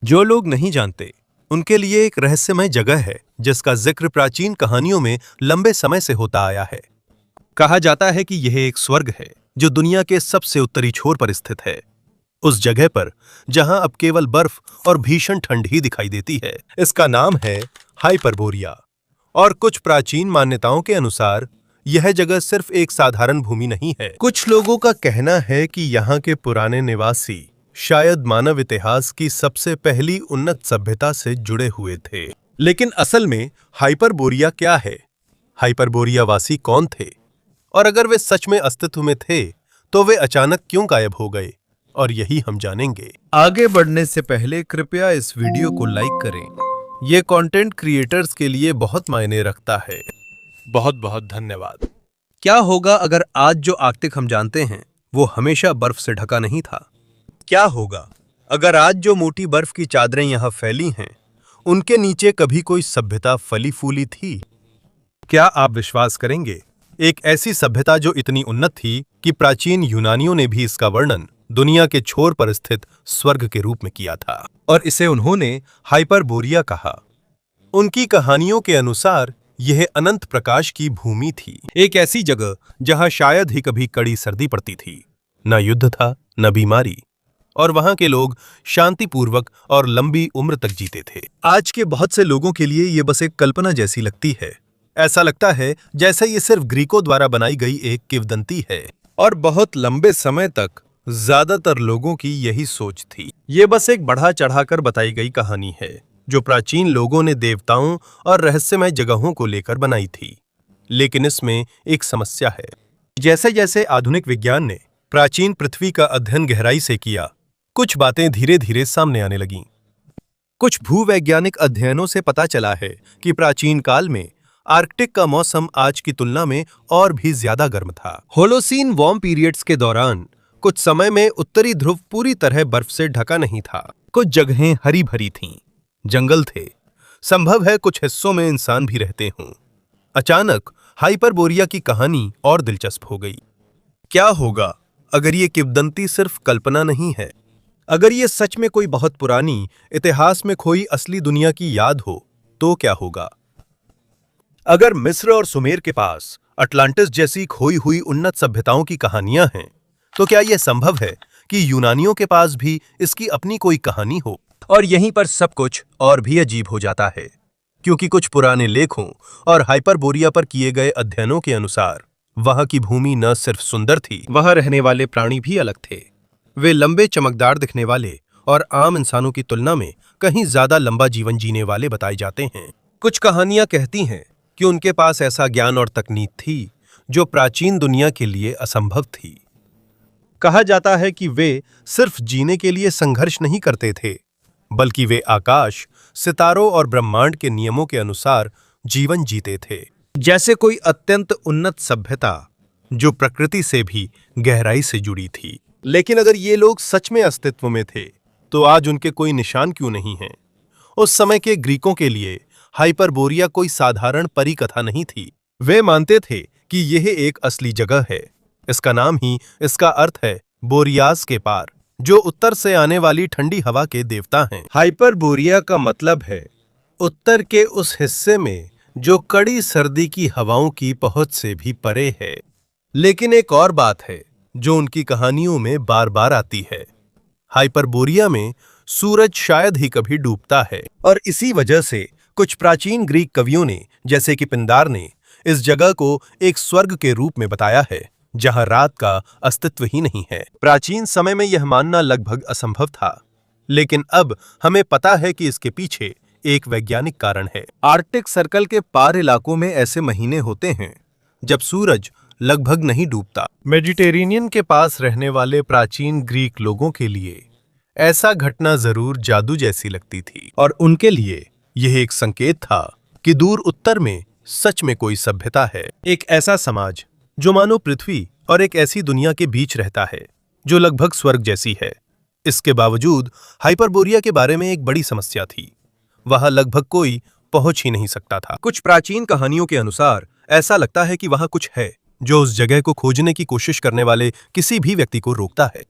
जो लोग नहीं जानते, उनके लिए एक रहस्यमय जगह है जिसका जिक्र प्राचीन कहानियों में लंबे समय से होता आया है। कहा जाता है कि यह एक स्वर्ग है जो दुनिया के सबसे उत्तरी छोर पर स्थित है। उस जगह पर जहां अब केवल बर्फ और भीषण ठंड ही दिखाई देती है। इसका नाम है हाइपरबोरिया। और कुछ प्राचीन मान्यताओं के अनुसार यह जगह सिर्फ एक साधारण भूमि नहीं है। कुछ लोगों का कहना है कि यहाँ के पुराने निवासी शायद मानव इतिहास की सबसे पहली उन्नत सभ्यता से जुड़े हुए थे। लेकिन असल में हाइपरबोरिया क्या है? हाइपरबोरिया वासी कौन थे? और अगर वे सच में अस्तित्व में थे तो वे अचानक क्यों गायब हो गए? और यही हम जानेंगे। आगे बढ़ने से पहले कृपया इस वीडियो को लाइक करें। यह कंटेंट क्रिएटर्स के लिए बहुत मायने रखता है। बहुत बहुत धन्यवाद। क्या होगा अगर आज जो आर्कटिक हम जानते हैं वो हमेशा बर्फ से ढका नहीं था? क्या होगा अगर आज जो मोटी बर्फ की चादरें यहां फैली हैं उनके नीचे कभी कोई सभ्यता फली फूली थी? क्या आप विश्वास करेंगे, एक ऐसी सभ्यता जो इतनी उन्नत थी कि प्राचीन यूनानियों ने भी इसका वर्णन दुनिया के छोर पर स्थित स्वर्ग के रूप में किया था और इसे उन्होंने हाइपरबोरिया कहा। उनकी कहानियों के अनुसार यह अनंत प्रकाश की भूमि थी, एक ऐसी जगह जहां शायद ही कभी कड़ी सर्दी पड़ती थी, न युद्ध था न बीमारी, और वहां के लोग शांतिपूर्वक और लंबी उम्र तक जीते थे। आज के बहुत से लोगों के लिए यह बस एक कल्पना जैसी लगती है। ऐसा लगता है जैसे ये सिर्फ ग्रीकों द्वारा बनाई गई एक किंवदंती है, और बहुत लंबे समय तक ज्यादातर लोगों की यही सोच थी। ये बस एक बढ़ा चढ़ाकर बताई गई कहानी है जो प्राचीन लोगों ने देवताओं और रहस्यमय जगहों को लेकर बनाई थी। लेकिन इसमें एक समस्या है। जैसे जैसे आधुनिक विज्ञान ने प्राचीन पृथ्वी का अध्ययन गहराई से किया, कुछ बातें धीरे धीरे सामने आने लगीं। कुछ भूवैज्ञानिक अध्ययनों से पता चला है कि प्राचीन काल में आर्कटिक का मौसम आज की तुलना में और भी ज्यादा गर्म था। होलोसीन वार्म पीरियड्स के दौरान कुछ समय में उत्तरी ध्रुव पूरी तरह बर्फ से ढका नहीं था। कुछ जगहें हरी भरी थीं, जंगल थे, संभव है कुछ हिस्सों में इंसान भी रहते हों। अचानक हाइपरबोरिया की कहानी और दिलचस्प हो गई। क्या होगा अगर ये किंवदंती सिर्फ कल्पना नहीं है? अगर ये सच में कोई बहुत पुरानी, इतिहास में खोई असली दुनिया की याद हो तो क्या होगा? अगर मिस्र और सुमेर के पास अटलांटिस जैसी खोई हुई उन्नत सभ्यताओं की कहानियां हैं, तो क्या यह संभव है कि यूनानियों के पास भी इसकी अपनी कोई कहानी हो? और यहीं पर सब कुछ और भी अजीब हो जाता है, क्योंकि कुछ पुराने लेखों और हाइपरबोरिया पर किए गए अध्ययनों के अनुसार वहां की भूमि न सिर्फ सुंदर थी, वहां रहने वाले प्राणी भी अलग थे। वे लंबे, चमकदार दिखने वाले और आम इंसानों की तुलना में कहीं ज्यादा लंबा जीवन जीने वाले बताए जाते हैं। कुछ कहानियां कहती हैं कि उनके पास ऐसा ज्ञान और तकनीक थी जो प्राचीन दुनिया के लिए असंभव थी। कहा जाता है कि वे सिर्फ जीने के लिए संघर्ष नहीं करते थे, बल्कि वे आकाश, सितारों और ब्रह्मांड के नियमों के अनुसार जीवन जीते थे, जैसे कोई अत्यंत उन्नत सभ्यता जो प्रकृति से भी गहराई से जुड़ी थी। लेकिन अगर ये लोग सच में अस्तित्व में थे, तो आज उनके कोई निशान क्यों नहीं हैं? उस समय के ग्रीकों के लिए हाइपरबोरिया कोई साधारण परी कथा नहीं थी। वे मानते थे कि यह एक असली जगह है। इसका नाम ही इसका अर्थ है, बोरियास के पार, जो उत्तर से आने वाली ठंडी हवा के देवता हैं। हाइपरबोरिया का मतलब है उत्तर के उस हिस्से में जो कड़ी सर्दी की हवाओं की पहुंच से भी परे है। लेकिन एक और बात है जो उनकी कहानियों में बार बार आती है। हाइपरबोरिया में सूरज शायद ही कभी डूबता है, और इसी वजह से कुछ प्राचीन ग्रीक कवियों ने, जैसे कि पिंदार ने, इस जगह को एक स्वर्ग के रूप में बताया है जहां रात का अस्तित्व ही नहीं है। प्राचीन समय में यह मानना लगभग असंभव था, लेकिन अब हमें पता है कि इसके पीछे एक वैज्ञानिक कारण है। आर्कटिक सर्कल के पार इलाकों में ऐसे महीने होते हैं जब सूरज लगभग नहीं डूबता। मेडिटेरेनियन के पास रहने वाले प्राचीन ग्रीक लोगों के लिए ऐसा घटना जरूर जादू जैसी लगती थी, और उनके लिए यह एक संकेत था कि दूर उत्तर में सच में कोई सभ्यता है, एक ऐसा समाज जो मानो पृथ्वी और एक ऐसी दुनिया के बीच रहता है जो लगभग स्वर्ग जैसी है। इसके बावजूद हाइपरबोरिया के बारे में एक बड़ी समस्या थी। वहां लगभग कोई पहुंच ही नहीं सकता था। कुछ प्राचीन कहानियों के अनुसार ऐसा लगता है कि वहां कुछ है जो उस जगह को खोजने की कोशिश करने वाले किसी भी व्यक्ति को रोकता है।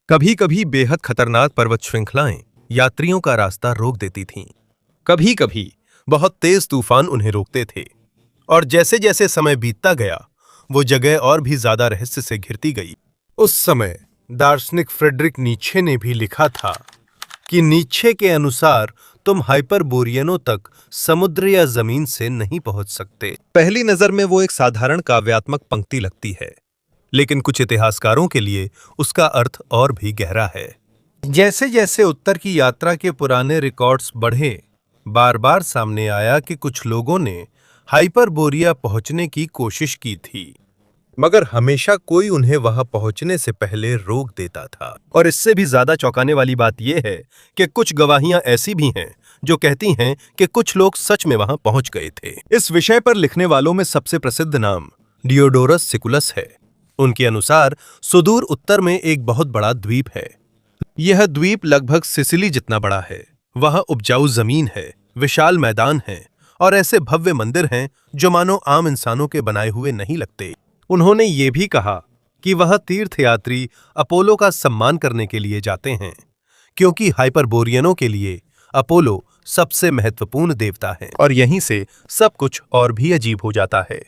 कभी कभी बेहद खतरनाक पर्वत श्रृंखलाएं यात्रियों का रास्ता रोक देती थीं। कभी कभी बहुत तेज तूफान उन्हें रोकते थे, और जैसे जैसे समय बीतता गया वो जगह और भी ज्यादा रहस्य से घिरती गई। उस समय दार्शनिक फ्रेडरिक नीत्शे ने भी लिखा था कि नीत्शे के अनुसार तुम हाइपरबोरियनों तक समुद्र या जमीन से नहीं पहुंच सकते। पहली नजर में वो एक साधारण काव्यात्मक पंक्ति लगती है, लेकिन कुछ इतिहासकारों के लिए उसका अर्थ और भी गहरा है। जैसे जैसे उत्तर की यात्रा के पुराने रिकॉर्ड्स बढ़े, बार बार सामने आया कि कुछ लोगों ने हाइपरबोरिया पहुंचने की कोशिश की थी, मगर हमेशा कोई उन्हें वहां पहुंचने से पहले रोक देता था। और इससे भी ज्यादा चौंकाने वाली बात यह है कि कुछ गवाहियां ऐसी भी हैं जो कहती हैं कि कुछ लोग सच में वहां पहुंच गए थे। इस विषय पर लिखने वालों में सबसे प्रसिद्ध नाम डियोडोरस सिकुलस है। उनके अनुसार सुदूर उत्तर में एक बहुत बड़ा द्वीप है। यह द्वीप लगभग सिसिली जितना बड़ा है। वहां उपजाऊ जमीन है, विशाल मैदान है और ऐसे भव्य मंदिर हैं जो मानो आम इंसानों के बनाए हुए नहीं लगते। उन्होंने ये भी कहा कि वह तीर्थयात्री अपोलो का सम्मान करने के लिए जाते हैं, क्योंकि हाइपरबोरियनों के लिए अपोलो सबसे महत्वपूर्ण देवता है। और यहीं से सब कुछ और भी अजीब हो जाता है।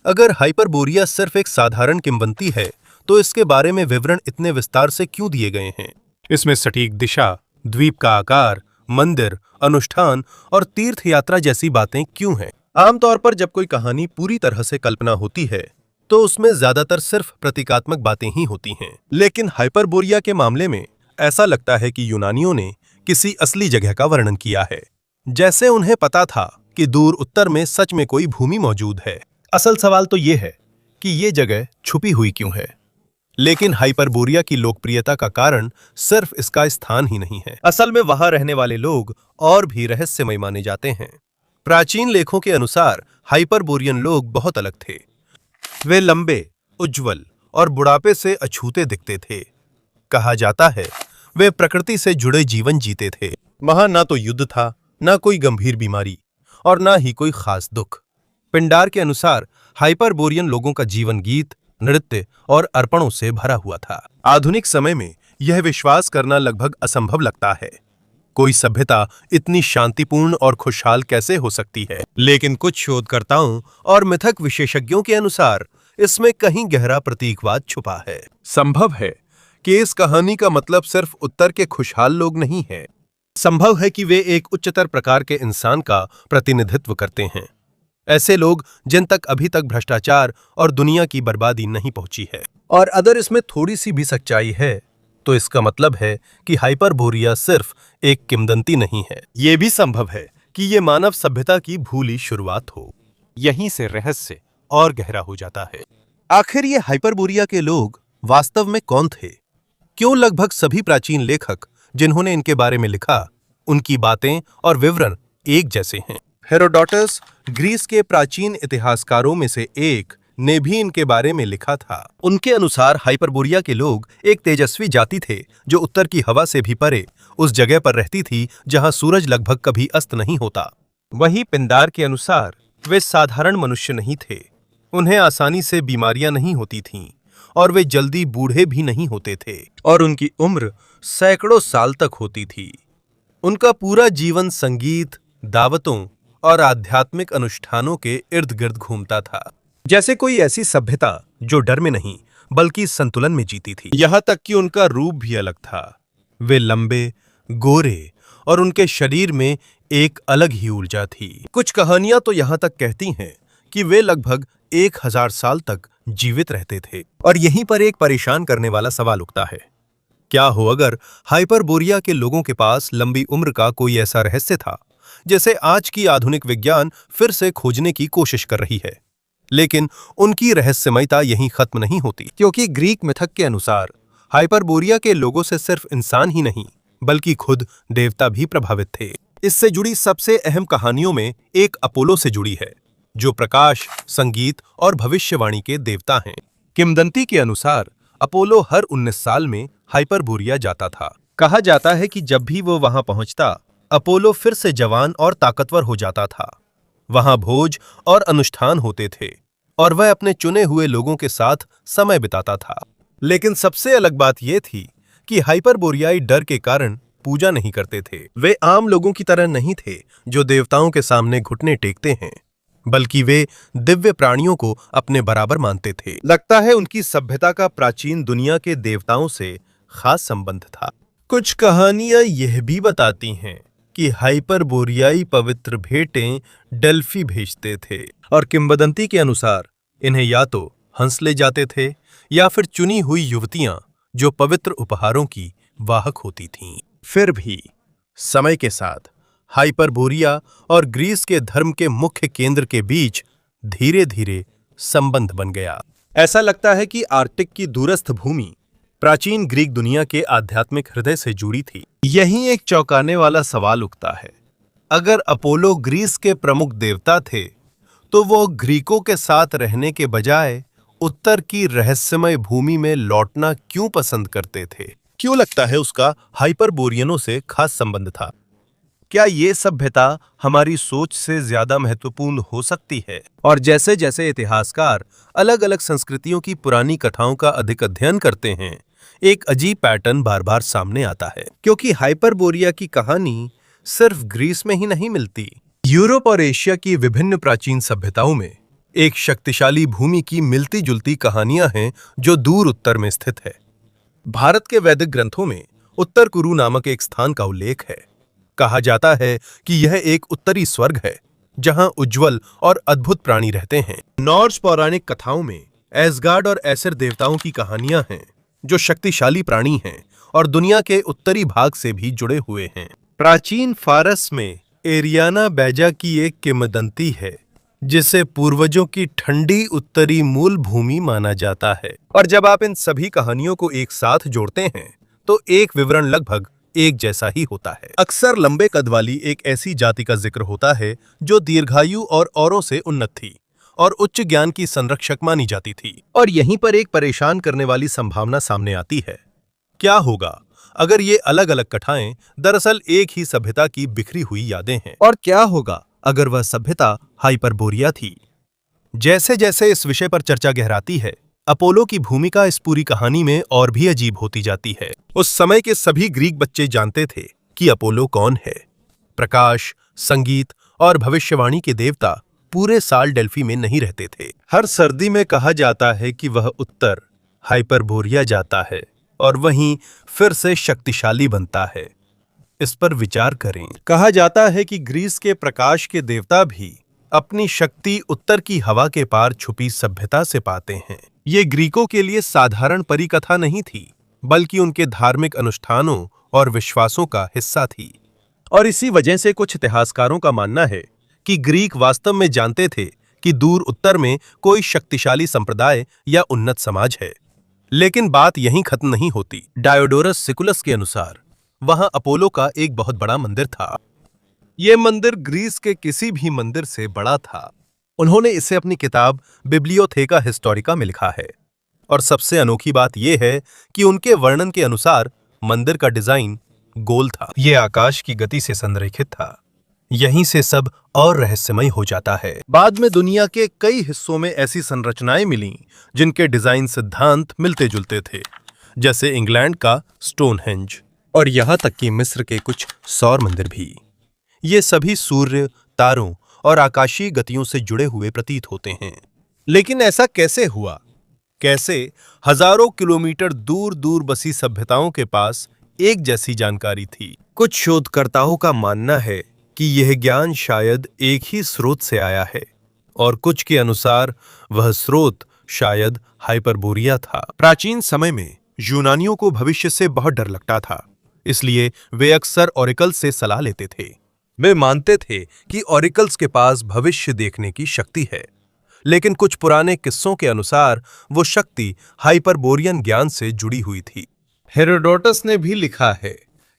अगर हाइपरबोरिया सिर्फ एक साधारण किंवदंती है तो इसके बारे में विवरण इतने विस्तार से क्यों दिए गए हैं? इसमें सटीक दिशा, द्वीप का आकार, मंदिर, अनुष्ठान और तीर्थ यात्रा जैसी बातें क्यों हैं? आमतौर पर जब कोई कहानी पूरी तरह से कल्पना होती है तो उसमें ज्यादातर सिर्फ प्रतीकात्मक बातें ही होती हैं। लेकिन हाइपरबोरिया के मामले में ऐसा लगता है कि यूनानियों ने किसी असली जगह का वर्णन किया है, जैसे उन्हें पता था कि दूर उत्तर में सच में कोई भूमि मौजूद है। असल सवाल तो ये है कि ये जगह छुपी हुई क्यों है। लेकिन हाइपरबोरिया की लोकप्रियता का कारण सिर्फ इसका स्थान ही नहीं है। असल में वहां रहने वाले लोग और भी रहस्यमय माने जाते हैं। प्राचीन लेखों के अनुसार हाइपरबोरियन लोग बहुत अलग थे। वे लंबे, उज्ज्वल और बुढ़ापे से अछूते दिखते थे। कहा जाता है वे प्रकृति से जुड़े जीवन जीते थे। वहां ना तो युद्ध था, ना कोई गंभीर बीमारी और ना ही कोई खास दुख। पिंडार के अनुसार हाइपरबोरियन लोगों का जीवन गीत, नृत्य और अर्पणों से भरा हुआ था। आधुनिक समय में यह विश्वास करना लगभग असंभव लगता है। कोई सभ्यता इतनी शांतिपूर्ण और खुशहाल कैसे हो सकती है? लेकिन कुछ शोधकर्ताओं और मिथक विशेषज्ञों के अनुसार इसमें कहीं गहरा प्रतीकवाद छुपा है। संभव है कि इस कहानी का मतलब सिर्फ उत्तर के खुशहाल लोग नहीं है। संभव है कि वे एक उच्चतर प्रकार के इंसान का प्रतिनिधित्व करते हैं, ऐसे लोग जिन तक अभी तक भ्रष्टाचार और दुनिया की बर्बादी नहीं पहुंची है। और अगर इसमें थोड़ी सी भी सच्चाई है तो इसका मतलब है कि हाइपरबोरिया सिर्फ एक किंवदंती नहीं है। यह भी संभव है कि यह मानव सभ्यता की भूली शुरुआत हो। यहीं से रहस्य और गहरा हो जाता है। आखिर ये हाइपरबोरिया के लोग वास्तव में कौन थे? क्यों लगभग सभी प्राचीन लेखक जिन्होंने इनके बारे में लिखा, उनकी बातें और विवरण एक जैसे हैं? हेरोडोटस, ग्रीस के प्राचीन इतिहासकारों में से एक, ने भी इनके बारे में लिखा था। उनके अनुसार हाइपरबोरिया के लोग एक तेजस्वी जाति थे जो उत्तर की हवा से भी परे उस जगह पर रहती थी जहां सूरज लगभग कभी अस्त नहीं होता। वहीं पिंडार के अनुसार वे साधारण मनुष्य नहीं थे। उन्हें आसानी से बीमारियां नहीं होती थीं और वे जल्दी बूढ़े भी नहीं होते थे और उनकी उम्र सैकड़ों साल तक होती थी। उनका पूरा जीवन संगीत, दावतों और आध्यात्मिक अनुष्ठानों के इर्द गिर्द घूमता था, जैसे कोई ऐसी सभ्यता जो डर में नहीं बल्कि संतुलन में जीती थी। यहां तक कि उनका रूप भी अलग था। वे लंबे, गोरे और उनके शरीर में एक अलग ही ऊर्जा थी। कुछ कहानियां तो यहां तक कहती हैं कि वे लगभग 1000 साल तक जीवित रहते थे। और यहीं पर एक परेशान करने वाला सवाल उठता है, क्या हो अगर हाइपरबोरिया के लोगों के पास लंबी उम्र का कोई ऐसा रहस्य था जिसे आज की आधुनिक विज्ञान फिर से खोजने की कोशिश कर रही है? लेकिन उनकी रहस्यमयता यहीं खत्म नहीं होती, क्योंकि ग्रीक मिथक के अनुसार हाइपरबोरिया के लोगों से सिर्फ इंसान ही नहीं बल्कि खुद देवता भी प्रभावित थे। इससे जुड़ी सबसे अहम कहानियों में एक अपोलो से जुड़ी है, जो प्रकाश, संगीत और भविष्यवाणी के देवता हैं। किंवदंती के अनुसार अपोलो हर 19 साल में हाइपरबोरिया जाता था। कहा जाता है कि जब भी वो वहां पहुंचता, अपोलो फिर से जवान और ताकतवर हो जाता था। वहां भोज और अनुष्ठान होते थे और वह अपने चुने हुए लोगों के साथ समय बिताता था। लेकिन सबसे अलग बात यह थी कि हाइपरबोरियाई डर के कारण पूजा नहीं करते थे। वे आम लोगों की तरह नहीं थे जो देवताओं के सामने घुटने टेकते हैं, बल्कि वे दिव्य प्राणियों को अपने बराबर मानते थे। लगता है उनकी सभ्यता का प्राचीन दुनिया के देवताओं से खास संबंध था। कुछ कहानियां यह भी बताती हैं कि हाइपरबोरियाई पवित्र भेंटें डेल्फी भेजते थे और किंवदंती के अनुसार इन्हें या तो हंस ले जाते थे या फिर चुनी हुई युवतियां जो पवित्र उपहारों की वाहक होती थीं। फिर भी समय के साथ हाइपरबोरिया और ग्रीस के धर्म के मुख्य केंद्र के बीच धीरे धीरे संबंध बन गया। ऐसा लगता है कि आर्कटिक की दूरस्थ भूमि प्राचीन ग्रीक दुनिया के आध्यात्मिक हृदय से जुड़ी थी। यही एक चौंकाने वाला सवाल उठता है, अगर अपोलो ग्रीस के प्रमुख देवता थे तो वो ग्रीकों के साथ रहने के बजाय उत्तर की रहस्यमय भूमि में लौटना क्यों पसंद करते थे? क्यों लगता है उसका हाइपरबोरियनों से खास संबंध था? क्या ये सभ्यता हमारी सोच से ज्यादा महत्वपूर्ण हो सकती है? और जैसे जैसे इतिहासकार अलग अलग संस्कृतियों की पुरानी कथाओं का अधिक अध्ययन करते हैं, एक अजीब पैटर्न बार बार सामने आता है, क्योंकि हाइपरबोरिया की कहानी सिर्फ ग्रीस में ही नहीं मिलती। यूरोप और एशिया की विभिन्न प्राचीन सभ्यताओं में एक शक्तिशाली भूमि की मिलती जुलती कहानियां हैं जो दूर उत्तर में स्थित है। भारत के वैदिक ग्रंथों में उत्तर कुरु नामक एक स्थान का उल्लेख है। कहा जाता है कि यह एक उत्तरी स्वर्ग है जहां उज्जवल और अद्भुत प्राणी रहते हैं। नॉर्स पौराणिक कथाओं में एसगार्ड और एसर देवताओं की कहानियां हैं जो शक्तिशाली प्राणी हैं और दुनिया के उत्तरी भाग से भी जुड़े हुए हैं। प्राचीन फारस में एरियाना बैजा की एक किंवदंती है जिसे पूर्वजों की ठंडी उत्तरी मूल भूमि माना जाता है। और जब आप इन सभी कहानियों को एक साथ जोड़ते हैं तो एक विवरण लगभग एक जैसा ही होता है। अक्सर लंबे कद वाली एक ऐसी जाति का जिक्र होता है जो दीर्घायु और औरों से उन्नत थी और उच्च ज्ञान की संरक्षक मानी जाती थी। और यहीं पर एक परेशान करने वाली संभावना सामने आती है, क्या होगा अगर ये अलग अलग कथाएं दरअसल एक ही सभ्यता की बिखरी हुई यादें हैं? और क्या होगा अगर वह सभ्यता हाइपरबोरिया थी? जैसे जैसे इस विषय पर चर्चा गहराती है, अपोलो की भूमिका इस पूरी कहानी में और भी अजीब होती जाती है। उस समय के सभी ग्रीक बच्चे जानते थे कि अपोलो कौन है। प्रकाश, संगीत और भविष्यवाणी के देवता पूरे साल डेल्फी में नहीं रहते थे। हर सर्दी में कहा जाता है कि वह उत्तर हाइपरबोरिया जाता है और वहीं फिर से शक्तिशाली बनता है। इस पर विचार करें। कहा जाता है कि ग्रीस के प्रकाश के देवता भी अपनी शक्ति उत्तर की हवा के पार छुपी सभ्यता से पाते हैं। ये ग्रीकों के लिए साधारण परिकथा नहीं थी, बल्कि उनके धार्मिक अनुष्ठानों और विश्वासों का हिस्सा थी। और इसी वजह से कुछ इतिहासकारों का मानना है कि ग्रीक वास्तव में जानते थे कि दूर उत्तर में कोई शक्तिशाली संप्रदाय या उन्नत समाज है। लेकिन बात यहीं खत्म नहीं होती। डायोडोरस सिकुलस के अनुसार वहां अपोलो का एक बहुत बड़ा मंदिर था। यह मंदिर ग्रीस के किसी भी मंदिर से बड़ा था। उन्होंने इसे अपनी किताब बिब्लियोथेका हिस्टोरिका में लिखा है। और सबसे अनोखी बात यह है कि उनके वर्णन के अनुसार मंदिर का डिजाइन गोल था। यह आकाश की गति से संरेखित था। यहीं से सब और रहस्यमय हो जाता है। बाद में दुनिया के कई हिस्सों में ऐसी संरचनाएं मिलीं जिनके डिजाइन सिद्धांत मिलते जुलते थे, जैसे इंग्लैंड का स्टोनहेंज और यहां तक कि मिस्र के कुछ सौर मंदिर भी। ये सभी सूर्य, तारों और आकाशीय गतियों से जुड़े हुए प्रतीत होते हैं। लेकिन ऐसा कैसे हुआ? कैसे हजारों किलोमीटर दूर दूर बसी सभ्यताओं के पास एक जैसी जानकारी थी? कुछ शोधकर्ताओं का मानना है कि यह ज्ञान शायद एक ही स्रोत से आया है और कुछ के अनुसार वह स्रोत शायद हाइपरबोरिया था। प्राचीन समय में यूनानियों को भविष्य से बहुत डर लगता था, इसलिए वे अक्सर ऑरिकल से सलाह लेते थे। वे मानते थे कि ऑरिकल्स के पास भविष्य देखने की शक्ति है, लेकिन कुछ पुराने किस्सों के अनुसार वो शक्ति हाइपरबोरियन ज्ञान से जुड़ी हुई थी। हेरोडोटस ने भी लिखा है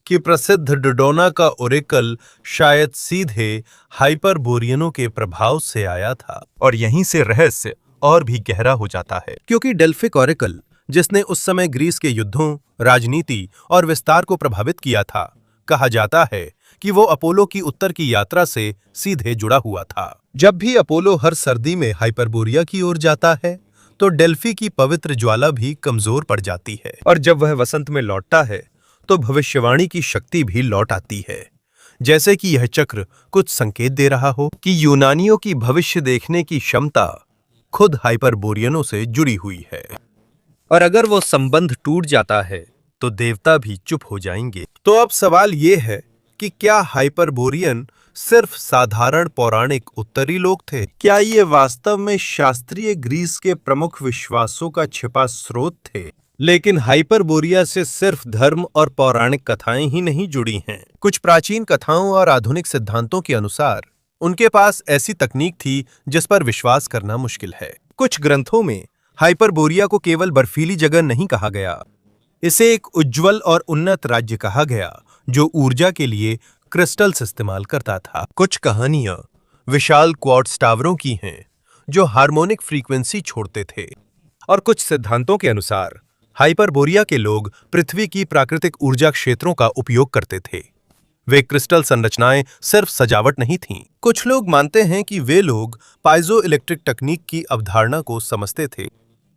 कि प्रसिद्ध डोडोना का ओरेकल शायद सीधे हाइपरबोरियनों के प्रभाव से आया था। और यहीं से रहस्य और भी गहरा हो जाता है, क्योंकि डेल्फिक ओरेकल, जिसने उस समय ग्रीस के युद्धों, राजनीति और विस्तार को प्रभावित किया था, कहा जाता है कि वो अपोलो की उत्तर की यात्रा से सीधे जुड़ा हुआ था। जब भी अपोलो हर सर्दी में हाइपरबोरिया की ओर जाता है तो डेल्फी की पवित्र ज्वाला भी कमजोर पड़ जाती है, और जब वह वसंत में लौटता है तो भविष्यवाणी की शक्ति भी लौट आती है, जैसे कि यह चक्र कुछ संकेत दे रहा हो कि यूनानियों की भविष्य देखने की क्षमता खुद हाइपरबोरियनों से जुड़ी हुई है, और अगर वो संबंध टूट जाता है तो देवता भी चुप हो जाएंगे। तो अब सवाल ये है कि क्या हाइपरबोरियन सिर्फ साधारण पौराणिक उत्तरी लोग थे? क्या ये वास्तव में शास्त्रीय ग्रीस के प्रमुख विश्वासों का छिपा स्रोत थे? लेकिन हाइपरबोरिया से सिर्फ धर्म और पौराणिक कथाएं ही नहीं जुड़ी हैं। कुछ प्राचीन कथाओं और आधुनिक सिद्धांतों के अनुसार उनके पास ऐसी तकनीक थी जिस पर विश्वास करना मुश्किल है। कुछ ग्रंथों में हाइपरबोरिया को केवल बर्फीली जगह नहीं कहा गया, इसे एक उज्जवल और उन्नत राज्य कहा गया जो ऊर्जा के लिए क्रिस्टल्स इस्तेमाल करता था। कुछ कहानियां विशाल क्वार्ट्ज टावरों की हैं जो हार्मोनिक फ्रीक्वेंसी छोड़ते थे, और कुछ सिद्धांतों के अनुसार हाइपरबोरिया के लोग पृथ्वी की प्राकृतिक ऊर्जा क्षेत्रों का उपयोग करते थे। वे क्रिस्टल संरचनाएं सिर्फ सजावट नहीं थीं। कुछ लोग मानते हैं कि वे लोग पाइजो इलेक्ट्रिक तकनीक की अवधारणा को समझते थे।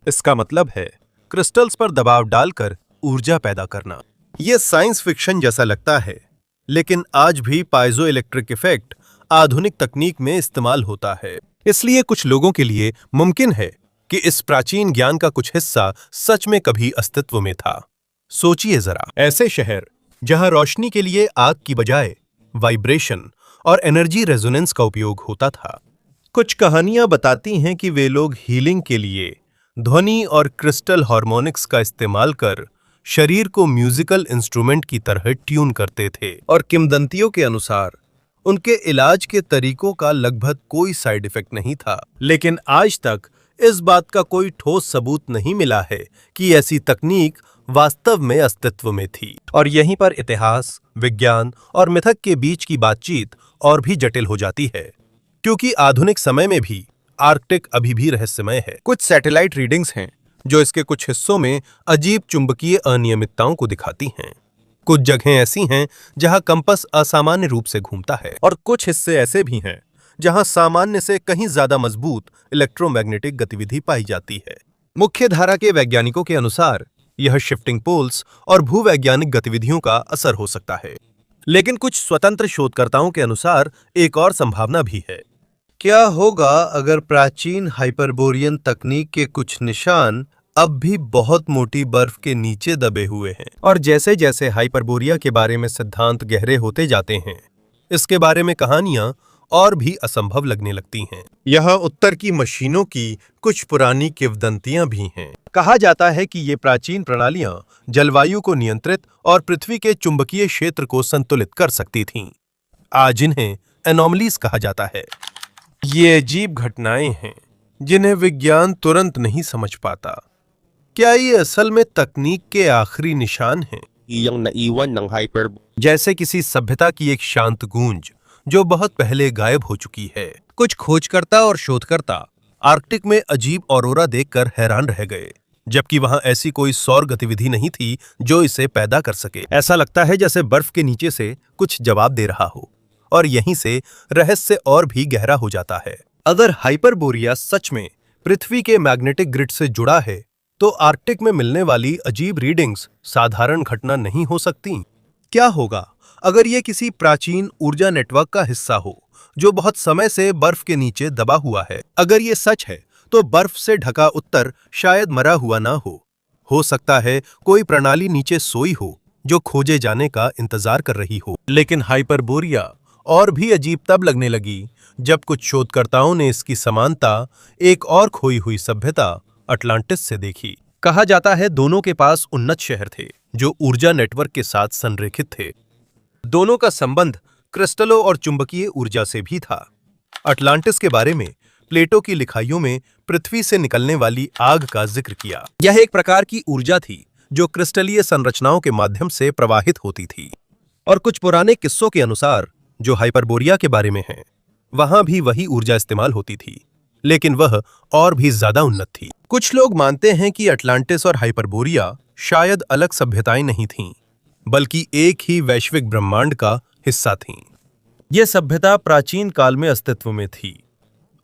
इसका मतलब है क्रिस्टल्स पर दबाव डालकर ऊर्जा पैदा करना। यह साइंस फिक्शन जैसा लगता है, लेकिन आज भी पाइजो इलेक्ट्रिक इफेक्ट आधुनिक तकनीक में इस्तेमाल होता है। इसलिए कुछ लोगों के लिए मुमकिन है कि इस प्राचीन ज्ञान का कुछ हिस्सा सच में कभी अस्तित्व में था। सोचिए जरा, ऐसे शहर जहां रोशनी के लिए आग की बजाय वाइब्रेशन और एनर्जी रेजोनेंस का उपयोग होता था। कुछ कहानियां बताती हैं कि वे लोग हीलिंग के लिए ध्वनि और क्रिस्टल हार्मोनिक्स का इस्तेमाल कर शरीर को म्यूजिकल इंस्ट्रूमेंट की तरह ट्यून करते थे, और किंवदंतियों के अनुसार उनके इलाज के तरीकों का लगभग कोई साइड इफेक्ट नहीं था। लेकिन आज तक इस बात का कोई ठोस सबूत नहीं मिला है कि ऐसी तकनीक वास्तव में अस्तित्व में थी। और यहीं पर इतिहास, विज्ञान और मिथक के बीच की बातचीत और भी जटिल हो जाती है, क्योंकि आधुनिक समय में भी आर्कटिक अभी भी रहस्यमय है। कुछ सैटेलाइट रीडिंग्स हैं जो इसके कुछ हिस्सों में अजीब चुंबकीय अनियमितताओं को दिखाती हैं। कुछ जगहें ऐसी हैं जहां कंपास असामान्य रूप से घूमता है, और कुछ हिस्से ऐसे भी हैं जहां सामान्य से कहीं ज्यादा मजबूत इलेक्ट्रोमैग्नेटिक गतिविधि पाई जाती है। मुख्य धारा के वैज्ञानिकों के अनुसार यह शिफ्टिंग पोल्स और भूवैज्ञानिक गतिविधियों का असर हो सकता है, लेकिन कुछ स्वतंत्र शोधकर्ताओं के अनुसार एक और संभावना भी है। क्या होगा अगर प्राचीन हाइपरबोरियन तकनीक के कुछ निशान अब भी बहुत मोटी बर्फ के नीचे दबे हुए हैं? और जैसे जैसे हाइपरबोरिया के बारे में सिद्धांत गहरे होते जाते हैं, इसके बारे में कहानियां और भी असंभव लगने लगती हैं। यह उत्तर की मशीनों की कुछ पुरानी किंवदंतियां भी हैं। कहा जाता है कि ये प्राचीन प्रणालियां जलवायु को नियंत्रित और पृथ्वी के चुंबकीय क्षेत्र को संतुलित कर सकती थीं। आज इन्हें एनोमलीज कहा जाता है। ये अजीब घटनाएं हैं जिन्हें विज्ञान तुरंत नहीं समझ पाता। क्या ये असल में तकनीक के आखिरी निशान हैं? जैसे किसी सभ्यता की एक शांत गूंज जो बहुत पहले गायब हो चुकी है। कुछ खोजकर्ता और शोधकर्ता आर्कटिक में अजीब ऑरोरा देखकर हैरान रह गए, जबकि वहां ऐसी कोई सौर गतिविधि नहीं थी जो इसे पैदा कर सके। ऐसा लगता है जैसे बर्फ के नीचे से कुछ जवाब दे रहा हो, और यहीं से रहस्य और भी गहरा हो जाता है। अगर हाइपरबोरिया सच में पृथ्वी के मैग्नेटिक ग्रिड से जुड़ा है, तो आर्कटिक में मिलने वाली अजीब रीडिंग्स साधारण घटना नहीं हो सकती। क्या होगा अगर ये किसी प्राचीन ऊर्जा नेटवर्क का हिस्सा हो जो बहुत समय से बर्फ के नीचे दबा हुआ है? अगर ये सच है तो बर्फ से ढका उत्तर शायद मरा हुआ ना हो सकता है कोई प्रणाली नीचे सोई हो जो खोजे जाने का इंतजार कर रही हो। लेकिन हाइपरबोरिया और भी अजीब तब लगने लगी जब कुछ शोधकर्ताओं ने इसकी समानता एक और खोई हुई सभ्यता अटलांटिस से देखी। कहा जाता है दोनों के पास उन्नत शहर थे जो ऊर्जा नेटवर्क के साथ संरेखित थे। दोनों का संबंध क्रिस्टलों और चुंबकीय ऊर्जा से भी था। अटलांटिस के बारे में प्लेटो की लिखाइयों में पृथ्वी से निकलने वाली आग का जिक्र किया। यह एक प्रकार की ऊर्जा थी जो क्रिस्टलीय संरचनाओं के माध्यम से प्रवाहित होती थी। और कुछ पुराने किस्सों के अनुसार जो हाइपरबोरिया के बारे में है, वहां भी वही ऊर्जा इस्तेमाल होती थी, लेकिन वह और भी ज्यादा उन्नत थी। कुछ लोग मानते हैं कि अटलांटिस और हाइपरबोरिया शायद अलग सभ्यताएं नहीं थीं, बल्कि एक ही वैश्विक ब्रह्मांड का हिस्सा थीं। यह सभ्यता प्राचीन काल में अस्तित्व में थी,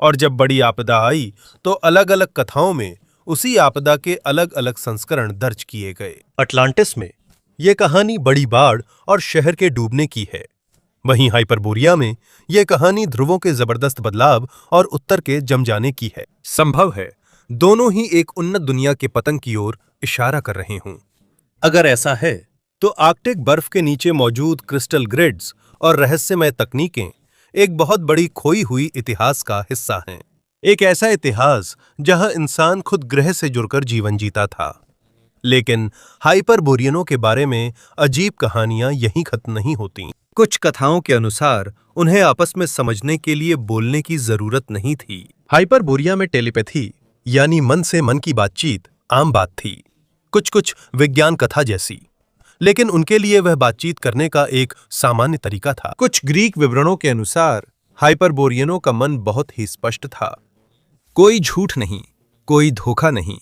और जब बड़ी आपदा आई तो अलग अलग कथाओं में उसी आपदा के अलग अलग संस्करण दर्ज किए गए। अटलांटिस में ये कहानी बड़ी बाढ़ और शहर के डूबने की है। वहीं हाइपरबोरिया में यह कहानी ध्रुवों के जबरदस्त बदलाव और उत्तर के जम जाने की है। संभव है दोनों ही एक उन्नत दुनिया के पतन की ओर इशारा कर रहे हों। अगर ऐसा है तो आर्कटिक बर्फ के नीचे मौजूद क्रिस्टल ग्रिड्स और रहस्यमय तकनीकें एक बहुत बड़ी खोई हुई इतिहास का हिस्सा हैं। एक ऐसा इतिहास जहां इंसान खुद ग्रह से जुड़कर जीवन जीता था। लेकिन हाइपरबोरियनों के बारे में अजीब कहानियां यहीं खत्म नहीं होती। कुछ कथाओं के अनुसार उन्हें आपस में समझने के लिए बोलने की जरूरत नहीं थी। हाइपरबोरिया में टेलीपैथी यानी मन से मन की बातचीत आम बात थी, कुछ विज्ञान कथा जैसी। लेकिन उनके लिए वह बातचीत करने का एक सामान्य तरीका था। कुछ ग्रीक विवरणों के अनुसार हाइपरबोरियनों का मन बहुत ही स्पष्ट था। कोई झूठ नहीं, कोई धोखा नहीं।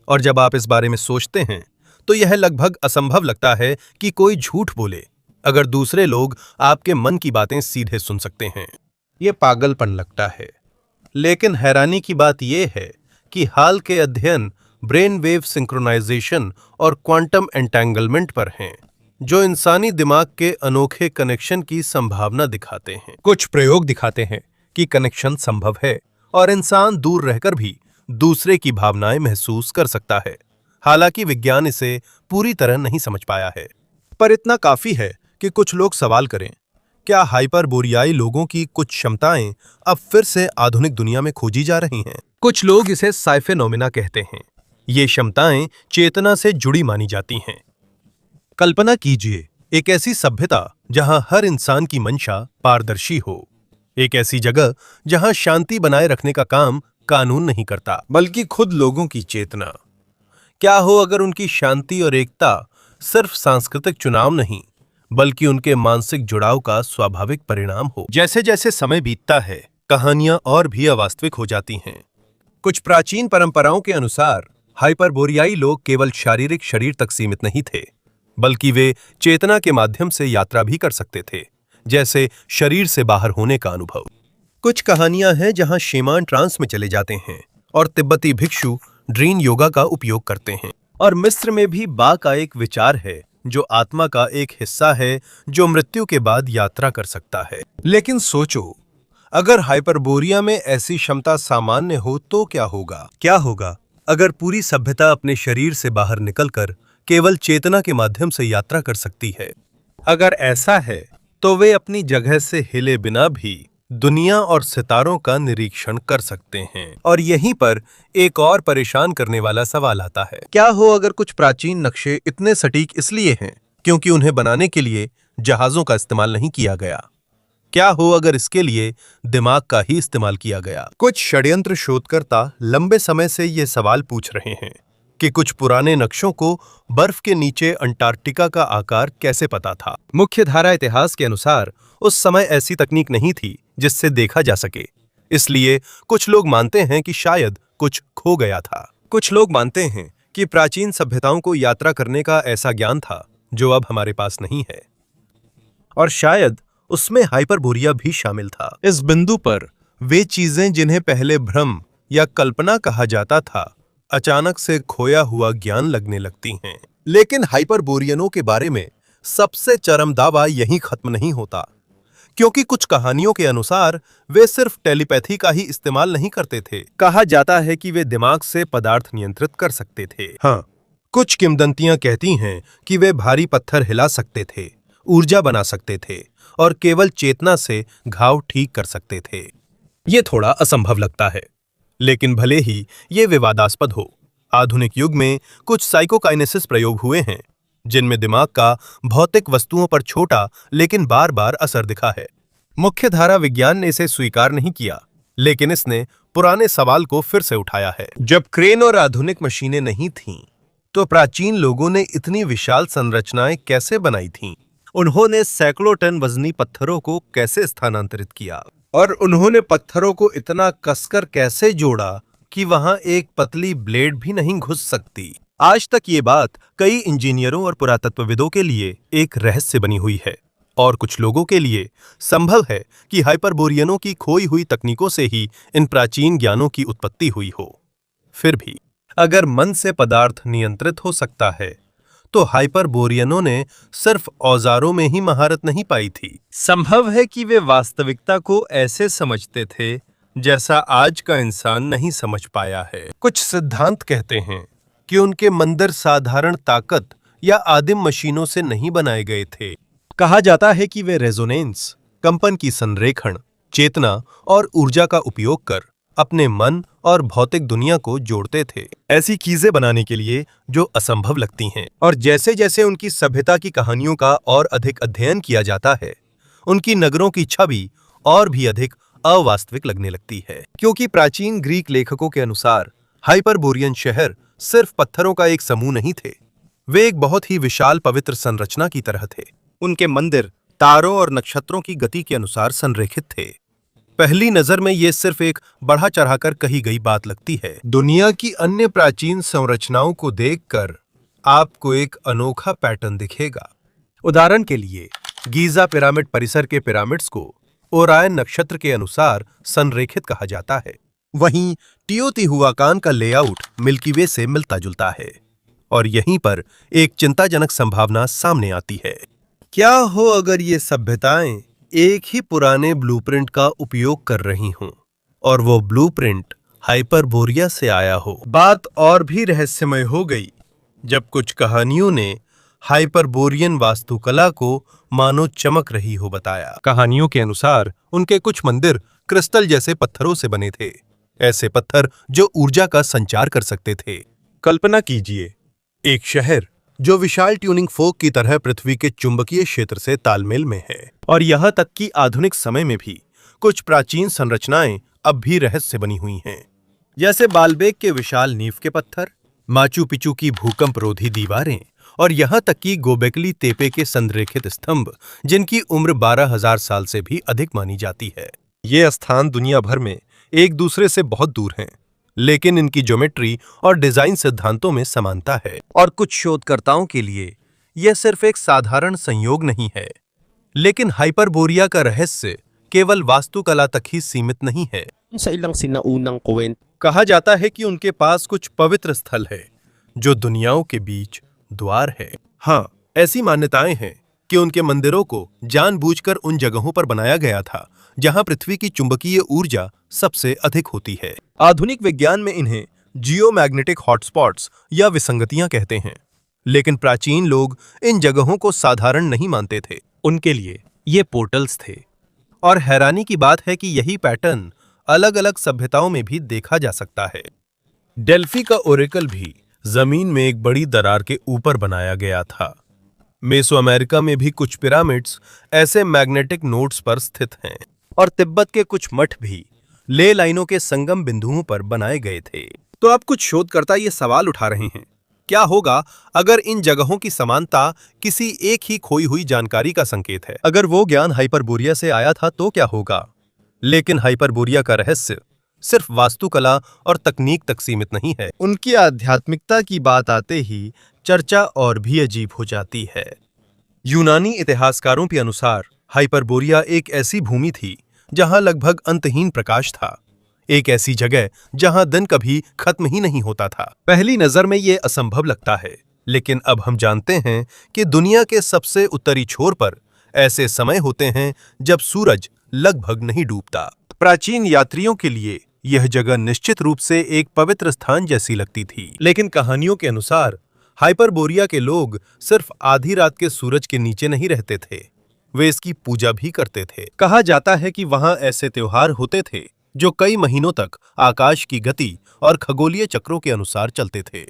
और जब आप इस बारे में सोचते हैं तो यह लगभग असंभव लगता है कि कोई झूठ बोले अगर दूसरे लोग आपके मन की बातें सीधे सुन सकते हैं। यह पागलपन लगता है। लेकिन हैरानी की बात यह है कि हाल के अध्ययन ब्रेन वेव सिंक्रोनाइजेशन और क्वांटम एंटेंगलमेंट पर हैं, जो इंसानी दिमाग के अनोखे कनेक्शन की संभावना दिखाते हैं। कुछ प्रयोग दिखाते हैं कि कनेक्शन संभव है और इंसान दूर रहकर भी दूसरे की भावनाएं महसूस कर सकता है। हालांकि विज्ञान इसे पूरी तरह नहीं समझ पाया है, पर इतना काफी है कि कुछ लोग सवाल करें, क्या हाइपरबोरियाई लोगों की कुछ क्षमताएं अब फिर से आधुनिक दुनिया में खोजी जा रही हैं? कुछ लोग इसे साइफेनोमेना कहते हैं। ये क्षमताएं चेतना से जुड़ी मानी जाती हैं। कल्पना कीजिए एक ऐसी सभ्यता जहां हर इंसान की मंशा पारदर्शी हो, एक ऐसी जगह जहां शांति बनाए रखने का काम कानून नहीं करता बल्कि खुद लोगों की चेतना। क्या हो अगर उनकी शांति और एकता सिर्फ सांस्कृतिक चुनाव नहीं बल्कि उनके मानसिक जुड़ाव का स्वाभाविक परिणाम हो? जैसे जैसे समय बीतता है कहानियां और भी अवास्तविक हो जाती हैं। कुछ प्राचीन परंपराओं के अनुसार हाइपरबोरियाई लोग केवल शारीरिक शरीर तक सीमित नहीं थे, बल्कि वे चेतना के माध्यम से यात्रा भी कर सकते थे, जैसे शरीर से बाहर होने का अनुभव। कुछ कहानियां हैं जहां शेमान ट्रांस में चले जाते हैं और तिब्बती भिक्षु ड्रीन योगा का उपयोग करते हैं। और मिस्र में भी बा का एक विचार है जो आत्मा का एक हिस्सा है जो मृत्यु के बाद यात्रा कर सकता है। लेकिन सोचो, अगर हाइपरबोरिया में ऐसी क्षमता सामान्य हो तो क्या होगा? क्या होगा अगर पूरी सभ्यता अपने शरीर से बाहर निकलकर केवल चेतना के माध्यम से यात्रा कर सकती है? अगर ऐसा है तो वे अपनी जगह से हिले बिना भी दुनिया और सितारों का निरीक्षण कर सकते हैं। और यहीं पर एक और परेशान करने वाला सवाल आता है, क्या हो अगर कुछ प्राचीन नक्शे इतने सटीक इसलिए हैं क्योंकि उन्हें बनाने के लिए जहाजों का इस्तेमाल नहीं किया गया? क्या हो अगर इसके लिए दिमाग का ही इस्तेमाल किया गया? कुछ षड्यंत्र शोधकर्ता लंबे समय से ये सवाल पूछ रहे हैं कि कुछ पुराने नक्शों को बर्फ के नीचे अंटार्कटिका का आकार कैसे पता था। मुख्य धारा इतिहास के अनुसार उस समय ऐसी तकनीक नहीं थी जिससे देखा जा सके, इसलिए कुछ लोग मानते हैं कि शायद कुछ खो गया था। कुछ लोग मानते हैं कि प्राचीन सभ्यताओं को यात्रा करने का ऐसा ज्ञान था जो अब हमारे पास नहीं है, और शायद उसमें हाइपरबोरिया भी शामिल था। इस बिंदु पर वे चीजें जिन्हें पहले भ्रम या कल्पना कहा जाता था अचानक से खोया हुआ ज्ञान लगने लगती हैं। लेकिन हाइपरबोरियनों के बारे में सबसे चरम दावा यहीं खत्म नहीं होता, क्योंकि कुछ कहानियों के अनुसार वे सिर्फ टेलीपैथी का ही इस्तेमाल नहीं करते थे। कहा जाता है कि वे दिमाग से पदार्थ नियंत्रित कर सकते थे। हाँ, कुछ किंवदंतियां कहती हैं कि वे भारी पत्थर हिला सकते थे, ऊर्जा बना सकते थे और केवल चेतना से घाव ठीक कर सकते थे। ये थोड़ा असंभव लगता है, लेकिन भले ही ये विवादास्पद हो, आधुनिक युग में कुछ साइकोकाइनेसिस प्रयोग हुए हैं जिनमें दिमाग का भौतिक वस्तुओं पर छोटा लेकिन बार बार असर दिखा है। मुख्य धारा विज्ञान ने इसे स्वीकार नहीं किया, लेकिन इसने पुराने सवाल को फिर से उठाया है। जब क्रेन और आधुनिक मशीनें नहीं थीं, तो प्राचीन लोगों ने इतनी विशाल संरचनाएं कैसे बनाई थीं? उन्होंने सैकड़ों टन वजनी पत्थरों को कैसे स्थानांतरित किया? और उन्होंने पत्थरों को इतना कसकर कैसे जोड़ा कि वहां एक पतली ब्लेड भी नहीं घुस सकती? आज तक ये बात कई इंजीनियरों और पुरातत्वविदों के लिए एक रहस्य बनी हुई है, और कुछ लोगों के लिए संभव है कि हाइपरबोरियनों की खोई हुई तकनीकों से ही इन प्राचीन ज्ञानों की उत्पत्ति हुई हो। फिर भी अगर मन से पदार्थ नियंत्रित हो सकता है, तो हाइपरबोरियनों ने सिर्फ औजारों में ही महारत नहीं पाई थी। संभव है कि वे वास्तविकता को ऐसे समझते थे जैसा आज का इंसान नहीं समझ पाया है। कुछ सिद्धांत कहते हैं कि उनके मंदिर साधारण ताकत या आदिम मशीनों से नहीं बनाए गए थे। कहा जाता है कि वे रेजोनेंस, कंपन की संरेखण, चेतना और ऊर्जा का उपयोग कर अपने मन और भौतिक दुनिया को जोड़ते थे, ऐसी चीजें बनाने के लिए जो असंभव लगती हैं। और जैसे जैसे उनकी सभ्यता की कहानियों का और अधिक अध्ययन किया जाता है, उनकी नगरों की छवि और भी अधिक अवास्तविक लगने लगती है, क्योंकि प्राचीन ग्रीक लेखकों के अनुसार हाइपरबोरियन शहर सिर्फ पत्थरों का एक समूह नहीं थे, वे एक बहुत ही विशाल पवित्र संरचना की तरह थे। उनके मंदिर तारों और नक्षत्रों की गति के अनुसार संरेखित थे। पहली नजर में यह सिर्फ एक बढ़ा चढ़ाकर कही गई बात लगती है। दुनिया की अन्य प्राचीन संरचनाओं को देखकर आपको एक अनोखा पैटर्न दिखेगा। उदाहरण के लिए गीजा पिरामिड परिसर के पिरामिड्स को ओरायन नक्षत्र के अनुसार संरेखित कहा जाता है। वहीं टियोतिहुआकान का लेआउट मिल्की वे से मिलता जुलता है। और यहीं पर एक चिंताजनक संभावना सामने आती है। क्या हो अगर ये सभ्यताएं एक ही पुराने ब्लूप्रिंट का उपयोग कर रही हों और वो ब्लूप्रिंट हाइपरबोरिया से आया हो। बात और भी रहस्यमय हो गई जब कुछ कहानियों ने हाइपरबोरियन वास्तुकला को मानो चमक रही हो बताया। कहानियों के अनुसार उनके कुछ मंदिर क्रिस्टल जैसे पत्थरों से बने थे, ऐसे पत्थर जो ऊर्जा का संचार कर सकते थे। कल्पना कीजिए, एक शहर जो विशाल ट्यूनिंग फोक की तरह पृथ्वी के चुंबकीय क्षेत्र से तालमेल में है। और यहां तक कि आधुनिक समय में भी कुछ प्राचीन संरचनाएं अब भी रहस्य बनी हुई हैं, जैसे बालबेक के विशाल नींव के पत्थर, माचू पिचू की भूकंपरोधी दीवारें और यहां तक कि गोबेकली तेपे के संरेखित स्तंभ, जिनकी उम्र 12,000 साल से भी अधिक मानी जाती है। ये स्थान दुनिया भर में एक दूसरे से बहुत दूर हैं, लेकिन इनकी ज्योमेट्री और डिजाइन सिद्धांतों में समानता है। और कुछ शोधकर्ताओं के लिए यह सिर्फ एक साधारण संयोग नहीं है। लेकिन हाइपरबोरिया का रहस्य केवल वास्तुकला तक ही सीमित नहीं है। Sa ilang sinaunang kwento, कहा जाता है कि उनके पास कुछ पवित्र स्थल है जो दुनियाओं के बीच द्वार है। हाँ, ऐसी मान्यताएं हैं कि उनके मंदिरों को जानबूझकर उन जगहों पर बनाया गया था जहां पृथ्वी की चुंबकीय ऊर्जा सबसे अधिक होती है। आधुनिक विज्ञान में इन्हें जियोमैग्नेटिक हॉटस्पॉट्स या विसंगतियां कहते हैं, लेकिन प्राचीन लोग इन जगहों को साधारण नहीं मानते थे। उनके लिए ये पोर्टल्स थे। और हैरानी की बात है कि यही पैटर्न अलग अलग सभ्यताओं में भी देखा जा सकता है। डेल्फी का ओरेकल भी जमीन में एक बड़ी दरार के ऊपर बनाया गया था। मेसो अमेरिका में भी कुछ पिरामिड्स ऐसे मैग्नेटिक नोड्स पर स्थित हैं। और तिब्बत के कुछ मठ भी ले लाइनों के संगम बिंदुओं पर बनाए गए थे। तो अब कुछ शोधकर्ता ये सवाल उठा रहे हैं, क्या होगा अगर इन जगहों की समानता किसी एक ही खोई हुई जानकारी का संकेत है? अगर वो ज्ञान हाइपरबोरिया से आया था तो क्या होगा? लेकिन हाइपरबोरिया का रहस्य सिर्फ वास्तुकला और तकनीक तक सीमित नहीं है। उनकी आध्यात्मिकता की बात आते ही चर्चा और भी अजीब हो जाती है। यूनानी इतिहासकारों के अनुसार हाइपरबोरिया एक ऐसी भूमि थी जहां लगभग अंतहीन प्रकाश था, एक ऐसी जगह जहां दिन कभी खत्म ही नहीं होता था। पहली नजर में यह असंभव लगता है, लेकिन अब हम जानते हैं कि दुनिया के सबसे उत्तरी छोर पर ऐसे समय होते हैं जब सूरज लगभग नहीं डूबता। प्राचीन यात्रियों के लिए यह जगह निश्चित रूप से एक पवित्र स्थान जैसी लगती थी। लेकिन कहानियों के अनुसार हाइपरबोरिया के लोग सिर्फ आधी रात के सूरज के नीचे नहीं रहते थे, वे इसकी पूजा भी करते थे। कहा जाता है कि वहां ऐसे त्योहार होते थे जो कई महीनों तक आकाश की गति और खगोलीय चक्रों के अनुसार चलते थे।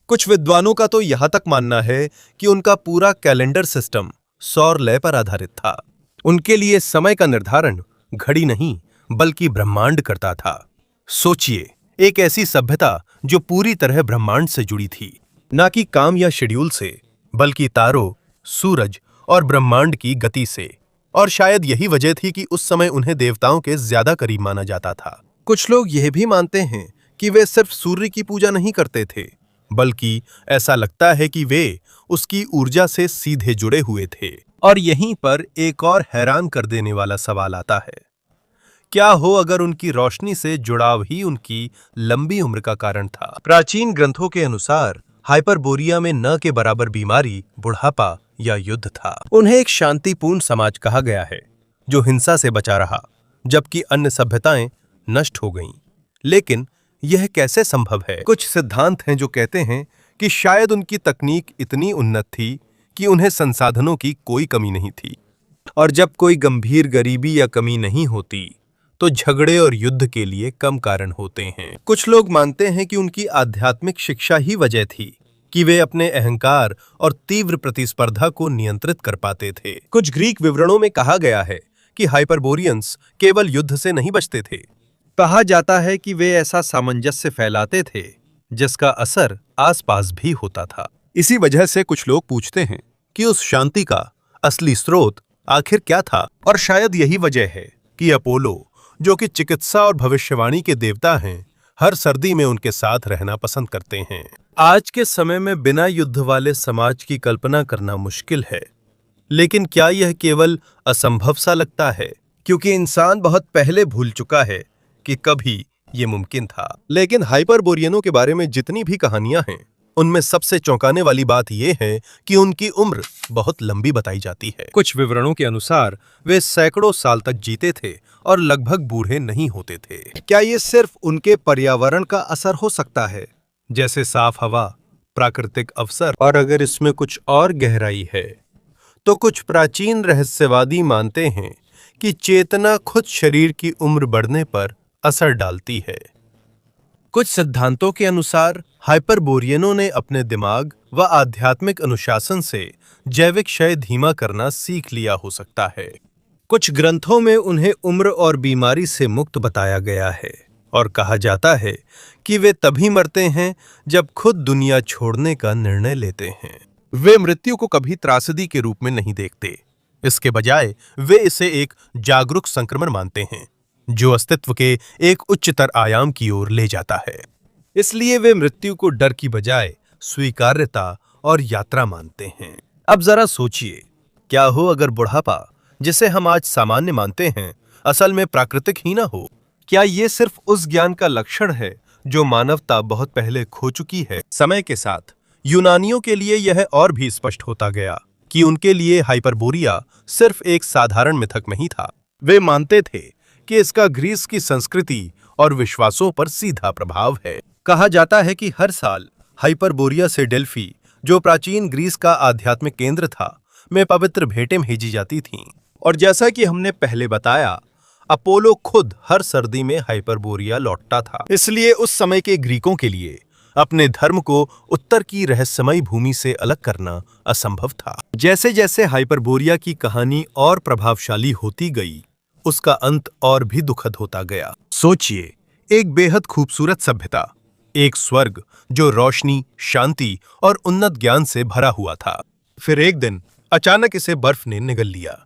कुछ विद्वानों का तो यहां तक मानना है कि उनका पूरा कैलेंडर सिस्टम सौर लय पर आधारित था। उनके लिए समय का निर्धारण घड़ी नहीं बल्कि ब्रह्मांड करता था। सोचिए, एक ऐसी सभ्यता जो पूरी तरह ब्रह्मांड से जुड़ी थी, ना कि काम या शेड्यूल से, बल्कि तारों, सूरज और ब्रह्मांड की गति से। और शायद यही वजह थी कि उस समय उन्हें देवताओं के ज्यादा करीब माना जाता था। कुछ लोग यह भी मानते हैं कि वे सिर्फ सूर्य की पूजा नहीं करते थे, बल्कि ऐसा लगता है कि वे उसकी ऊर्जा से सीधे जुड़े हुए थे। और यहीं पर एक और हैरान कर देने वाला सवाल आता है, क्या हो अगर उनकी रोशनी से जुड़ाव ही उनकी लंबी उम्र का कारण था? प्राचीन ग्रंथों के अनुसार हाइपरबोरिया में न के बराबर बीमारी, बुढ़ापा या युद्ध था। उन्हें एक शांतिपूर्ण समाज कहा गया है जो हिंसा से बचा रहा, जबकि अन्य सभ्यताएं नष्ट हो गईं। लेकिन यह कैसे संभव है? कुछ सिद्धांत हैं जो कहते हैं कि शायद उनकी तकनीक इतनी उन्नत थी कि उन्हें संसाधनों की कोई कमी नहीं थी, और जब कोई गंभीर गरीबी या कमी नहीं होती तो झगड़े और युद्ध के लिए कम कारण होते हैं। कुछ लोग मानते हैं कि उनकी आध्यात्मिक शिक्षा ही वजह थी कि वे अपने अहंकार और तीव्र प्रतिस्पर्धा को नियंत्रित कर पाते थे। कुछ ग्रीक विवरणों में कहा गया है कि हाइपरबोरियंस केवल युद्ध से नहीं बचते थे। कहा जाता है कि वे ऐसा सामंजस्य फैलाते थे जिसका असर आसपास भी होता था। इसी वजह से कुछ लोग पूछते हैं कि उस शांति का असली स्रोत आखिर क्या था, और शायद यही वजह है कि अपोलो, जो कि चिकित्सा और भविष्यवाणी के देवता हैं, हर सर्दी में उनके साथ रहना पसंद करते हैं। आज के समय में बिना युद्ध वाले समाज की कल्पना करना मुश्किल है, लेकिन क्या यह केवल असंभव सा लगता है क्योंकि इंसान बहुत पहले भूल चुका है कि कभी ये मुमकिन था। लेकिन हाइपरबोरियनों के बारे में जितनी भी कहानियां हैं, उनमें सबसे चौंकाने वाली बात यह है कि उनकी उम्र बहुत लंबी बताई जाती है। कुछ विवरणों के अनुसार वे सैकड़ों साल तक जीते थे और लगभग बूढ़े नहीं होते थे। क्या ये सिर्फ उनके पर्यावरण का असर हो सकता है, जैसे साफ हवा, प्राकृतिक अवसर? और अगर इसमें कुछ और गहराई है तो कुछ प्राचीन रहस्यवादी मानते हैं कि चेतना खुद शरीर की उम्र बढ़ने पर असर डालती है। कुछ सिद्धांतों के अनुसार हाइपरबोरियनों ने अपने दिमाग व आध्यात्मिक अनुशासन से जैविक क्षय धीमा करना सीख लिया हो सकता है। कुछ ग्रंथों में उन्हें उम्र और बीमारी से मुक्त बताया गया है और कहा जाता है कि वे तभी मरते हैं जब खुद दुनिया छोड़ने का निर्णय लेते हैं। वे मृत्यु को कभी त्रासदी के रूप में नहीं देखते, इसके बजाय वे इसे एक जागरूक संक्रमण मानते हैं जो अस्तित्व के एक उच्चतर आयाम की ओर ले जाता है। इसलिए वे मृत्यु को डर की बजाय स्वीकार्यता और यात्रा मानते हैं। अब जरा सोचिए, क्या हो अगर बुढ़ापा, जिसे हम आज सामान्य मानते हैं, असल में प्राकृतिक ही ना हो? क्या ये सिर्फ उस ज्ञान का लक्षण है जो मानवता बहुत पहले खो चुकी है? समय के साथ यूनानियों के लिए यह और भी स्पष्ट होता गया कि उनके लिए हाइपरबोरिया सिर्फ एक साधारण मिथक नहीं था। वे मानते थे कि इसका ग्रीस की संस्कृति और विश्वासों पर सीधा प्रभाव है। कहा जाता है कि हर साल हाइपरबोरिया से डेल्फी, जो प्राचीन ग्रीस का आध्यात्मिक केंद्र था, में पवित्र भेंटें भेजी जाती थीं। और जैसा कि हमने पहले बताया, अपोलो खुद हर सर्दी में हाइपरबोरिया लौटता था। इसलिए उस समय के ग्रीकों के लिए अपने धर्म को उत्तर की रहस्यमयी भूमि से अलग करना असंभव था। जैसे जैसे हाइपरबोरिया की कहानी और प्रभावशाली होती गई, उसका अंत और भी दुखद होता गया। सोचिए, एक बेहद खूबसूरत सभ्यता, एक स्वर्ग जो रोशनी, शांति और उन्नत ज्ञान से भरा हुआ था, फिर एक दिन अचानक इसे बर्फ ने निगल लिया।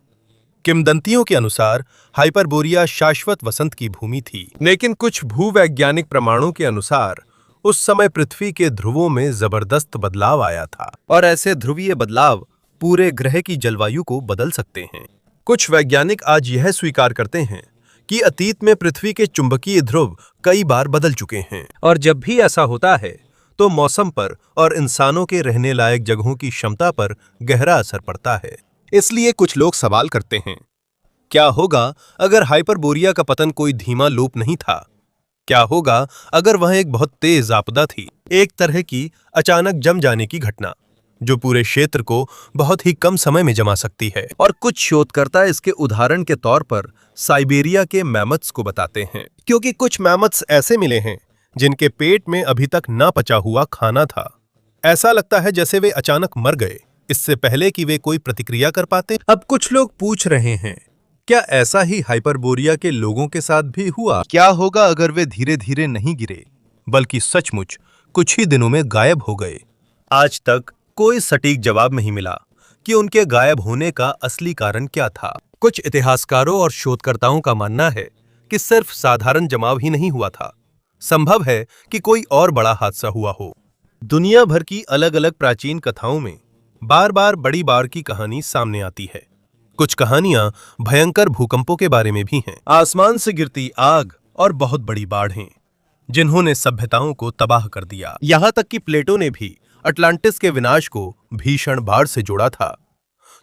किंवदंतियों के अनुसार हाइपरबोरिया शाश्वत वसंत की भूमि थी, लेकिन कुछ भूवैज्ञानिक प्रमाणों के अनुसार उस समय पृथ्वी के ध्रुवों में जबरदस्त बदलाव आया था, और ऐसे ध्रुवीय बदलाव पूरे ग्रह की जलवायु को बदल सकते हैं। कुछ वैज्ञानिक आज यह स्वीकार करते हैं कि अतीत में पृथ्वी के चुंबकीय ध्रुव कई बार बदल चुके हैं, और जब भी ऐसा होता है तो मौसम पर और इंसानों के रहने लायक जगहों की क्षमता पर गहरा असर पड़ता है। इसलिए कुछ लोग सवाल करते हैं, क्या होगा अगर हाइपरबोरिया का पतन कोई धीमा लोप नहीं था? क्या होगा अगर वह एक बहुत तेज आपदा थी, एक तरह की अचानक जम जाने की घटना जो पूरे क्षेत्र को बहुत ही कम समय में जमा सकती है? और कुछ शोधकर्ता इसके उदाहरण के तौर पर साइबेरिया के मैमथ्स को बताते हैं, क्योंकि कुछ मैमथ्स ऐसे मिले हैं जिनके पेट में अभी तक ना पचा हुआ खाना था। ऐसा लगता है जैसे वे अचानक मर गए, इससे पहले कि वे कोई प्रतिक्रिया कर पाते। अब कुछ लोग पूछ रहे हैं, क्या ऐसा ही हाइपरबोरिया के लोगों के साथ भी हुआ? क्या होगा अगर वे धीरे धीरे नहीं गिरे, बल्कि सचमुच कुछ ही दिनों में गायब हो गए? आज तक कोई सटीक जवाब नहीं मिला कि उनके गायब होने का असली कारण क्या था। कुछ इतिहासकारों और शोधकर्ताओं का मानना है कि सिर्फ साधारण जमाव ही नहीं हुआ था, संभव है कि कोई और बड़ा हादसा हुआ हो। दुनिया भर की अलग अलग प्राचीन कथाओं में बार बार बड़ी बाढ़ की कहानी सामने आती है। कुछ कहानियां भयंकर भूकंपों के बारे में भी हैं, आसमान से गिरती आग और बहुत बड़ी बाढ़ें जिन्होंने सभ्यताओं को तबाह कर दिया। यहां तक कि प्लेटो ने भी अटलांटिस के विनाश को भीषण बाढ़ से जोड़ा था।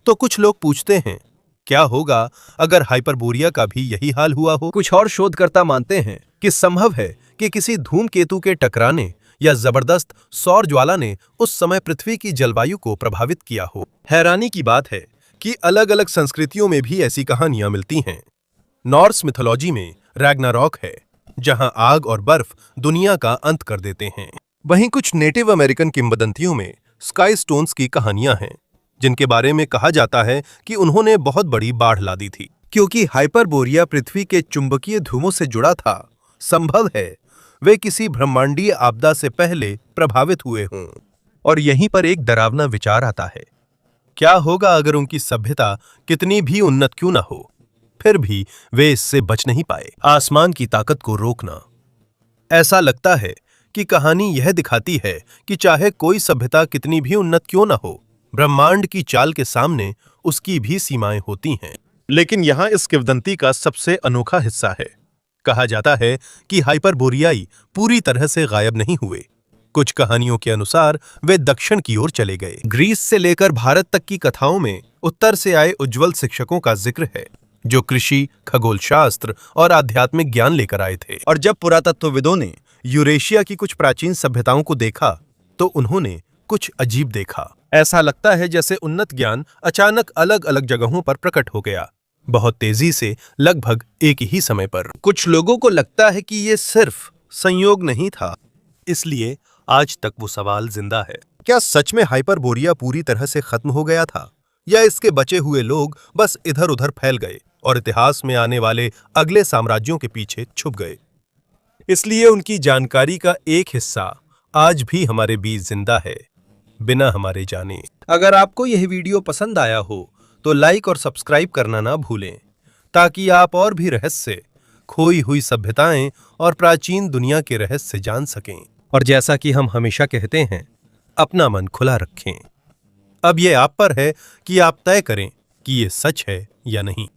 तो कुछ लोग पूछते हैं, क्या होगा अगर हाइपरबोरिया का भी यही हाल हुआ हो? कुछ और शोधकर्ता मानते हैं कि संभव है कि किसी धूमकेतु के टकराने या जबरदस्त सौर ज्वाला ने उस समय पृथ्वी की जलवायु को प्रभावित किया हो। हैरानी की बात है कि अलग-अलग संस्कृतियों में भी ऐसी कहानियां मिलती हैं। नॉर्स मिथोलॉजी में रैग्नारॉक है, जहां आग और बर्फ दुनिया का अंत कर देते हैं। वहीं कुछ नेटिव अमेरिकन किंवदंतियों में स्काई स्टोन्स की कहानियां हैं, जिनके बारे में कहा जाता है कि उन्होंने बहुत बड़ी बाढ़ ला दी थी। क्योंकि हाइपरबोरिया पृथ्वी के चुंबकीय धुओं से जुड़ा था, संभव है वे किसी ब्रह्मांडीय आपदा से पहले प्रभावित हुए हों। और यहीं पर एक डरावना विचार आता है, क्या होगा अगर उनकी सभ्यता कितनी भी उन्नत क्यों ना हो, फिर भी वे इससे बच नहीं पाए? आसमान की ताकत को रोकना। ऐसा लगता है कि कहानी यह दिखाती है कि चाहे कोई सभ्यता कितनी भी उन्नत क्यों ना हो, ब्रह्मांड की चाल के सामने उसकी भी सीमाएं होती हैं। लेकिन यहां इस किंवदंती का सबसे अनोखा हिस्सा है। कहा जाता है कि हाइपरबोरियाई पूरी तरह से गायब नहीं हुए। कुछ कहानियों के अनुसार वे दक्षिण की ओर चले गए। ग्रीस से लेकर भारत तक की कथाओं में उत्तर से आए उज्जवल शिक्षकों का जिक्र है, जो कृषि, खगोलशास्त्र और आध्यात्मिक ज्ञान लेकर आए थे। और जब पुरातत्वविदों ने यूरेशिया की कुछ प्राचीन सभ्यताओं को देखा, तो उन्होंने कुछ अजीब देखा। ऐसा लगता है जैसे उन्नत ज्ञान अचानक अलग-अलग जगहों पर प्रकट हो गया, बहुत तेजी से, लगभग एक ही समय पर। कुछ लोगों को लगता है कि ये सिर्फ संयोग नहीं था, इसलिए आज तक वो सवाल जिंदा है। क्या सच में हाइपरबोरिया पूरी तरह से खत्म हो गया था, या इसके बचे हुए लोग बस इधर-उधर फैल गए और इतिहास में आने वाले अगले साम्राज्यों के पीछे छुप गए? इसलिए उनकी जानकारी का एक हिस्सा आज भी हमारे बीच जिंदा है, बिना हमारे जाने। अगर आपको यह वीडियो पसंद आया हो तो लाइक और सब्सक्राइब करना ना भूलें, ताकि आप और भी रहस्य, खोई हुई सभ्यताएं और प्राचीन दुनिया के रहस्य जान सकें। और जैसा कि हम हमेशा कहते हैं, अपना मन खुला रखें। अब यह आप पर है कि आप तय करें कि ये सच है या नहीं।